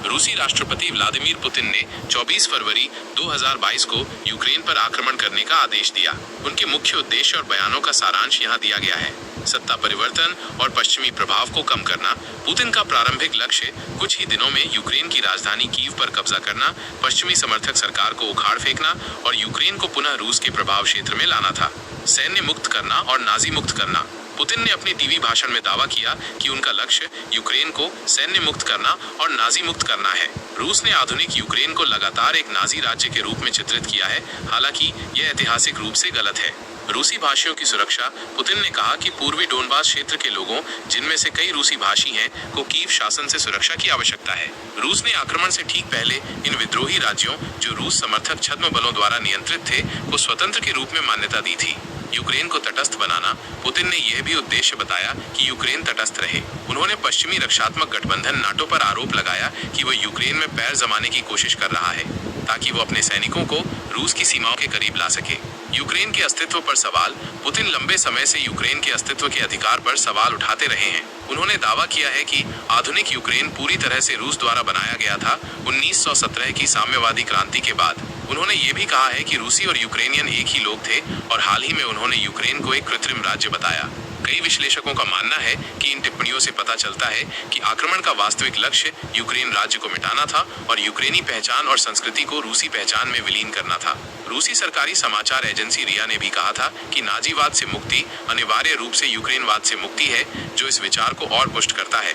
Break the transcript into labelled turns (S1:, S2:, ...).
S1: रूसी राष्ट्रपति Vladimir Putin ने 24 फरवरी 2022 को यूक्रेन पर आक्रमण करने का आदेश दिया। उनके मुख्य उद्देश्य और बयानों का सारांश यहाँ दिया गया है। सत्ता परिवर्तन और पश्चिमी प्रभाव को कम करना। पुतिन का प्रारंभिक लक्ष्य कुछ ही दिनों में यूक्रेन की राजधानी कीव पर कब्जा करना, पश्चिमी समर्थक सरकार को उखाड़ फेंकना और यूक्रेन को पुनः रूस के प्रभाव क्षेत्र में लाना था। सैन्य मुक्त करना और नाजी मुक्त करना। पुतिन ने अपने टीवी भाषण में दावा किया कि उनका लक्ष्य यूक्रेन को सैन्य मुक्त करना और नाजी मुक्त करना है। रूस ने आधुनिक यूक्रेन को लगातार एक नाजी राज्य के रूप में चित्रित किया है, हालांकि यह ऐतिहासिक रूप से गलत है। रूसी भाषियों की सुरक्षा। पुतिन ने कहा कि पूर्वी डोनबास क्षेत्र के लोगों, जिनमें से कई रूसी भाषी हैं, को कीव शासन से सुरक्षा की आवश्यकता है। रूस ने आक्रमण से ठीक पहले इन विद्रोही राज्यों, जो रूस समर्थक छद्म बलों द्वारा नियंत्रित थे, को स्वतंत्र के रूप में मान्यता दी थी। यूक्रेन को तटस्थ बनाना। पुतिन ने यह भी उद्देश्य बताया कि यूक्रेन तटस्थ रहे। उन्होंने पश्चिमी रक्षात्मक गठबंधन नाटो पर आरोप लगाया कि वह यूक्रेन में पैर जमाने की कोशिश कर रहा है, ताकि वो अपने सैनिकों को रूस की सीमाओं के करीब ला सके। यूक्रेन के अस्तित्व पर सवाल। पुतिन लंबे समय से यूक्रेन के अस्तित्व के अधिकार पर सवाल उठाते रहे हैं। उन्होंने दावा किया है कि आधुनिक यूक्रेन पूरी तरह से रूस द्वारा बनाया गया था 1917 की साम्यवादी क्रांति के बाद। उन्होंने ये भी कहा है कि रूसी और यूक्रेनियन एक ही लोग थे और हाल ही में उन्होंने यूक्रेन को एक कृत्रिम राज्य बताया। कई विश्लेषकों का मानना है कि इन टिप्पणियों से पता चलता है कि आक्रमण का वास्तविक लक्ष्य यूक्रेन राज्य को मिटाना था और यूक्रेनी पहचान और संस्कृति को रूसी पहचान में विलीन करना था। रूसी सरकारी समाचार एजेंसी रिया ने भी कहा था कि नाजीवाद से मुक्ति अनिवार्य रूप से यूक्रेनवाद से मुक्ति है, जो इस विचार को और पुष्ट करता है।